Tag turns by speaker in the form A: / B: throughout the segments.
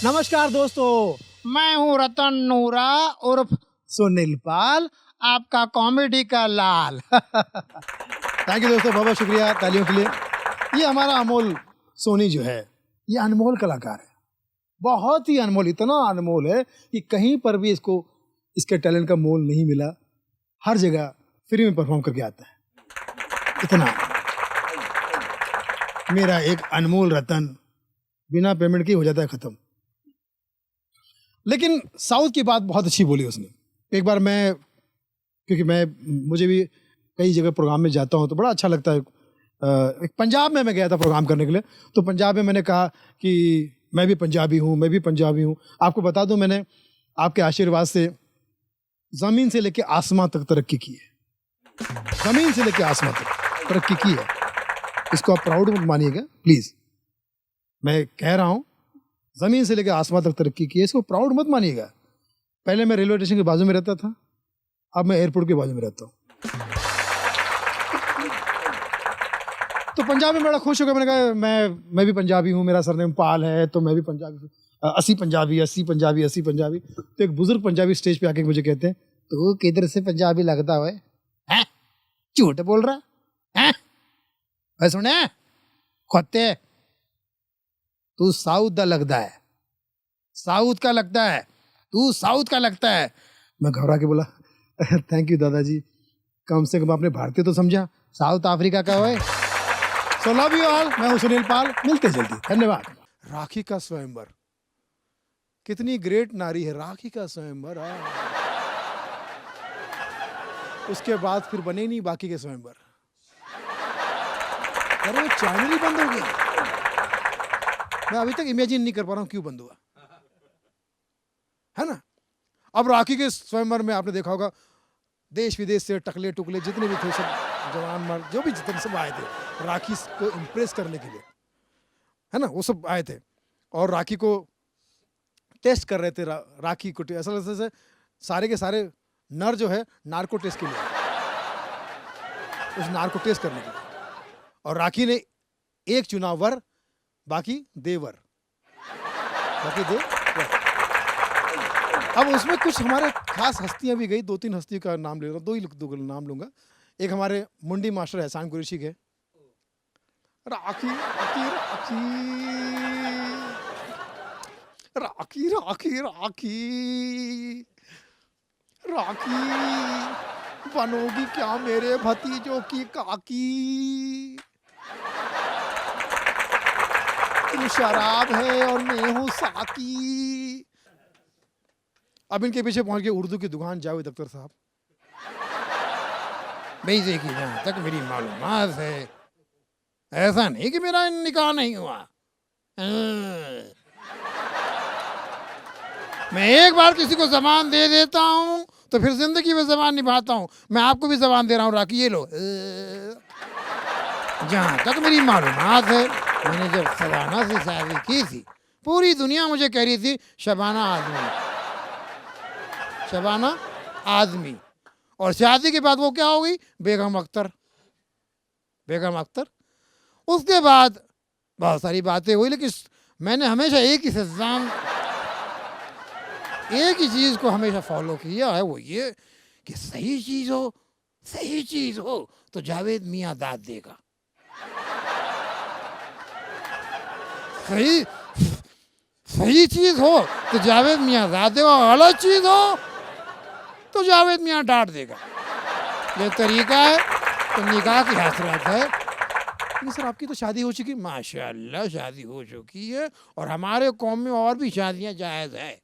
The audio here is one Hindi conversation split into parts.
A: नमस्कार दोस्तों, मैं हूँ रतन नूरा उर्फ सुनील पाल, आपका कॉमेडी का लाल। थैंक यू दोस्तों, बहुत बहुत शुक्रिया तालियों के लिए। ये हमारा अमोल सोनी जो है, ये अनमोल कलाकार है, बहुत ही अनमोल, इतना अनमोल है कि कहीं पर भी इसको इसके टैलेंट का मोल नहीं मिला। हर जगह फ्री में परफॉर्म करके आता है। इतना मेरा एक अनमोल रतन बिना पेमेंट के हो जाता है खत्म। लेकिन साउथ की बात बहुत अच्छी बोली उसने। एक बार क्योंकि मुझे भी कई जगह प्रोग्राम में जाता हूँ तो बड़ा अच्छा लगता है। एक पंजाब में मैं गया था प्रोग्राम करने के लिए, तो पंजाब में मैंने कहा कि मैं भी पंजाबी हूँ। आपको बता दूं, मैंने आपके आशीर्वाद से ज़मीन से लेके आसमां तक तरक्की की है। ज़मीन से लेके आसमां तक तरक्की की है। इसको आप प्राउड मत मानिएगा प्लीज़, मैं कह रहा हूँ, ज़मीन से लेकर आसमान तक तरक्की की है, इसको प्राउड मत मानिएगा। पहले मैं रेलवे स्टेशन के बाजू में रहता था, अब मैं एयरपोर्ट के बाजू में रहता हूँ। तो पंजाब में बड़ा खुश होकर मैंने कहा मैं भी पंजाबी हूँ, मेरा सरनेम पाल है, तो मैं भी पंजाबी हूँ। 80 पंजाबी। तो एक बुजुर्ग पंजाबी स्टेज पे आके मुझे कहते हैं, तू किधर से पंजाबी लगता है? झूठ बोल रहा है? सुने खोते, तू साउथ का लगता है, तू साउथ का लगता है। मैं घबरा के बोला, थैंक यू दादाजी, कम से कम आपने भारतीय तो समझा, साउथ अफ्रीका का है। सो लव यू ऑल, मैं हूं सुनील पाल, मिलते जल्दी, धन्यवाद। राखी का स्वयंवर, कितनी ग्रेट नारी है राखी का स्वयंवर। उसके बाद फिर बने नहीं बाकी के स्वयंवर। अरे चैनल ही बंद हो गया। मैं अभी तक इमेजिन नहीं कर पा रहा हूँ क्यों बंद हुआ, है ना। अब राखी के स्वयंवर में आपने देखा होगा, देश विदेश से टकले टुकले जितने भी थे, सब जवान मर्द जो भी जितने सब आए थे राखी को इम्प्रेस करने के लिए, है ना। वो सब आए थे और राखी को टेस्ट कर रहे थे। राखी को ऐसा लगता से सारे के सारे नर जो है नार्को टेस्ट के लिए, उस नार को टेस्ट करने के लिए। और राखी ने एक चुना वर, बाकी देवर, अब उसमें कुछ हमारे खास हस्तियां भी गई। 2-3 हस्तियों का नाम ले रहा हूँ, दो नाम लूंगा। एक हमारे मुंडी मास्टर एहसान कुरैशी के, राखी राखी राखी राखी राखी राखी बनोगी क्या मेरे भतीजों की काकी, तू शराब है और मैं हूँ साकी। अब इनके पीछे पहुंच गए उर्दू की दुकान जावेद अख्तर साहब। बेइज्जती की जहाँ तक मेरी मालूमात है, ऐसा नहीं कि मेरा निकाह नहीं हुआ। मैं एक बार किसी को जबान दे देता हूँ तो फिर जिंदगी में जबान निभाता हूँ। मैं आपको भी जबान दे रहा हूँ राखी, ये लो। जहाँ तक मेरी मालूमात है, मैंने जब शबाना से शादी की थी, पूरी दुनिया मुझे कह रही थी शबाना आदमी। और शादी के बाद वो क्या हो गई? बेगम अख्तर। उसके बाद बहुत सारी बातें हुई, लेकिन मैंने हमेशा एक ही चीज को हमेशा फॉलो किया है, वो ये कि सही चीज हो तो जावेद मियां दाद देगा। सही चीज हो तो जावेद मियां दाद देगा, गलत चीज हो तो जावेद मियां डांट देगा। ये तरीका है, तो निकाह की हसरत है। लेकिन सर आपकी तो शादी हो चुकी। माशाअल्लाह शादी हो चुकी है, और हमारे कौम में और भी शादियां जायज़ है।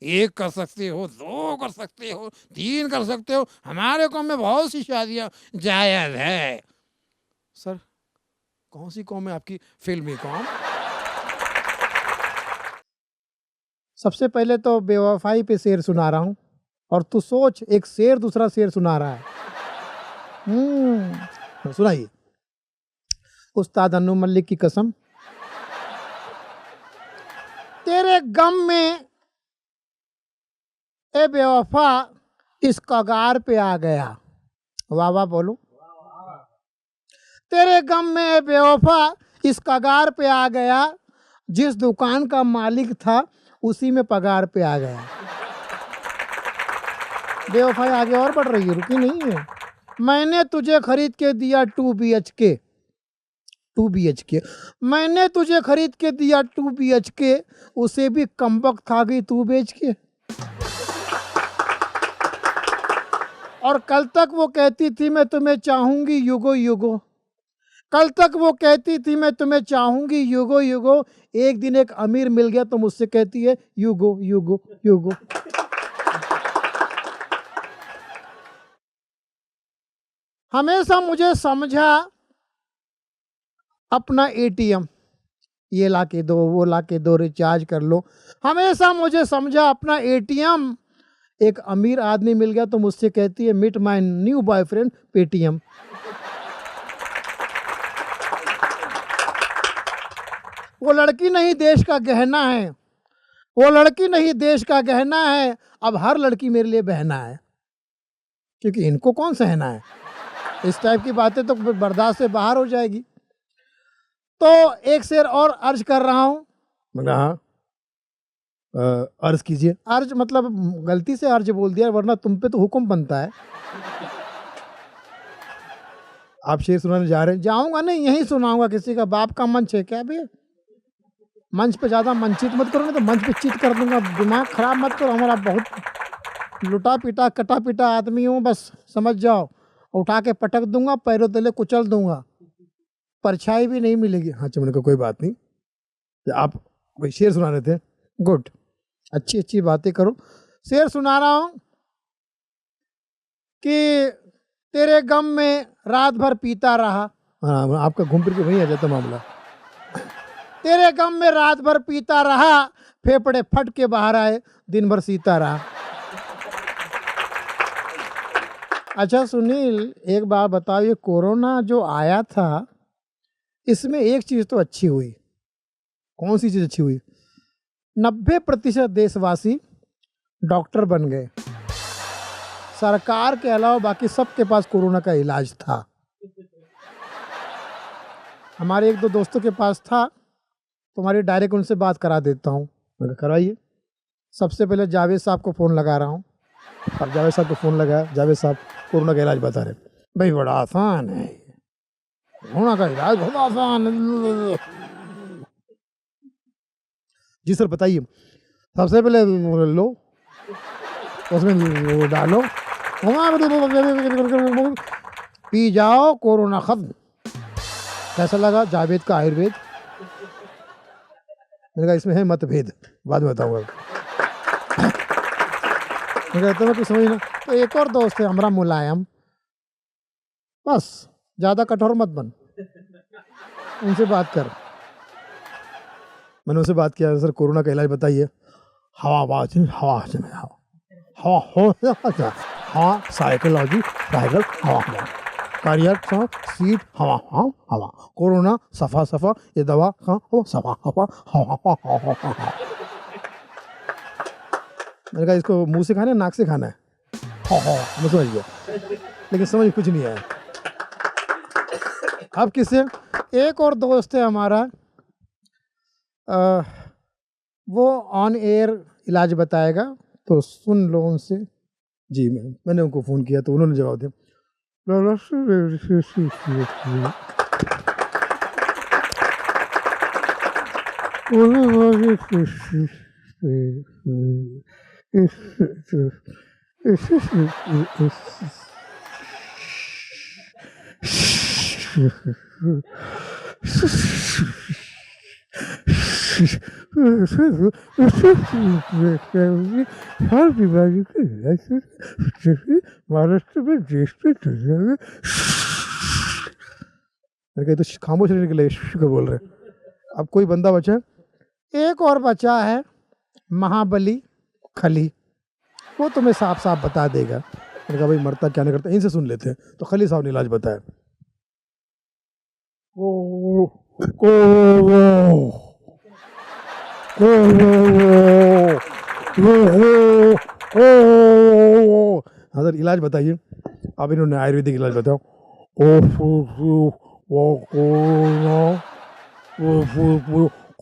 A: 1 कर सकते हो, 2 कर सकते हो, 3 कर सकते हो। हमारे कौम में बहुत सी शादियां जायज़ है। सर कौन सी कौम है आपकी? फिल्मी कौम। सबसे पहले तो बेवफाई पे शेर सुना रहा हूँ, और तू सोच, एक शेर दूसरा शेर सुना रहा है। सुनाइए। उस्ताद अनु मलिक की कसम, तेरे गम में ए बेवफा इस कगार पे आ गया। वाह वाह बोलो। तेरे गम में ए बेवफा इस कगार पे आ गया,
B: जिस दुकान का मालिक था उसी में पगार पे आ गया। बेवफाई आगे और बढ़ रही है, रुकी नहीं है। मैंने तुझे खरीद के दिया 2 BHK, 2 BHK, मैंने तुझे खरीद के दिया 2 BHK, उसे भी कमबख्त खा गई तू बेच के। और कल तक वो कहती थी मैं तुम्हें चाहूंगी युगो युगो, कल तक वो कहती थी मैं तुम्हें चाहूंगी युगो युगो, एक दिन एक अमीर मिल गया तो मुझसे कहती है युगो युगो युगो। हमेशा मुझे समझा अपना ATM, ये ला के दो वो ला के दो, रिचार्ज कर लो। हमेशा मुझे समझा अपना ATM, एक अमीर आदमी मिल गया तो मुझसे कहती है meet my new boyfriend Paytm. वो लड़की नहीं देश का गहना है, वो लड़की नहीं देश का गहना है, अब हर लड़की मेरे लिए बहना है, क्योंकि इनको कौन सहना है। इस टाइप की बातें तो बर्दाश्त से बाहर हो जाएगी। तो एक शेर और अर्ज कर रहा हूँ। हाँ, अर्ज कीजिए। अर्ज मतलब गलती से अर्ज बोल दिया, वरना तुम पे तो हुक्म बनता है। आप शेर सुनाने जा रहे हैं? जाऊंगा नहीं, यहीं सुनाऊंगा। किसी का बाप का मंच है क्या भैया? मंच पे ज़्यादा मंचित मत करो, नहीं तो मंच पे चीट कर दूंगा। दिमाग खराब मत करो हमारा, बहुत लुटा पिटा कटा पिटा आदमी हूँ, बस समझ जाओ। उठा के पटक दूंगा, पैरों तले कुचल दूंगा, परछाई भी नहीं मिलेगी। हाँ चमन को कोई बात नहीं। आप कोई शेर सुना रहे थे? गुड, अच्छी अच्छी बातें करो। शेर सुना रहा हूँ कि तेरे गम में रात भर पीता रहा। हाँ, आपका घूम फिर के वहीं आ जाता मामला। तेरे गम में रात भर पीता रहा, फेफड़े फट के बाहर आए, दिन भर सीता रहा। अच्छा सुनील, एक बात बताओ, ये कोरोना जो आया था, इसमें एक चीज तो अच्छी हुई। कौन सी चीज अच्छी हुई? 90% देशवासी डॉक्टर बन गए। सरकार के अलावा बाकी सबके पास कोरोना का इलाज था। हमारे एक दो दोस्तों के पास था, तुम्हारी डायरेक्ट उनसे बात करा देता हूँ। मैंने कराइए। सबसे पहले जावेद साहब को फ़ोन लगा रहा हूँ। अब जावेद साहब को फ़ोन लगाया, जावेद साहब कोरोना का इलाज बता रहे। भाई बड़ा आसान है, कोरोना का इलाज बहुत आसान है। जी सर बताइए। सबसे पहले लो, उसमें डालो, पी जाओ, कोरोना खत्म। कैसा लगा जावेद का आयुर्वेद? मैंने कहा इसमें है मतभेद, बाद में बताऊंगा। मैं कुछ समझ ना। तो एक और दोस्त है हमारा मुलायम, बस ज़्यादा कठोर मत बन, उनसे बात कर। मैंने उनसे बात किया, सर कोरोना का इलाज बताइए। हवा हवा साइकोलॉजी साइकिल हवा करियर सीट हवा हवा कोरोना सफा सफा ये दवा सफा हवा हवा हवा। मैंने कहा इसको मुंह से खाना है नाक से खाना है? मैं समझ गया, लेकिन समझ कुछ नहीं आया। अब किससे? एक और दोस्त है हमारा, वो ऑन एयर इलाज बताएगा, तो सुन लो उनसे। जी मैंने उनको फ़ोन किया तो उन्होंने जवाब दिया। हर बीमारी के महाराष्ट्र में देश में तो खामोश रहने के लिए शुक्र बोल रहे। अब कोई बंदा बचा, एक और बचा है महाबली खली, वो तुम्हें साफ साफ बता देगा। मैंने कहा भाई मरता क्या नहीं करता, इनसे सुन लेते हैं। तो खली साहब ने इलाज बताया। हाँ सर इलाज बताइए। अब इन्होंने आयुर्वेदिक इलाज बताओ।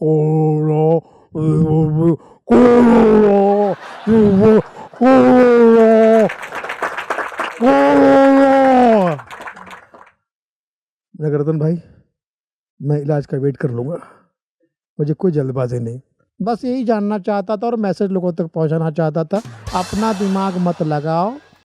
B: Corona corona corona corona. Nagratan भाई, मैं इलाज का वेट कर लूँगा, मुझे कोई जल्दबाजी नहीं, बस यही जानना चाहता था और मैसेज लोगों तक पहुंचाना चाहता था। अपना दिमाग मत लगाओ,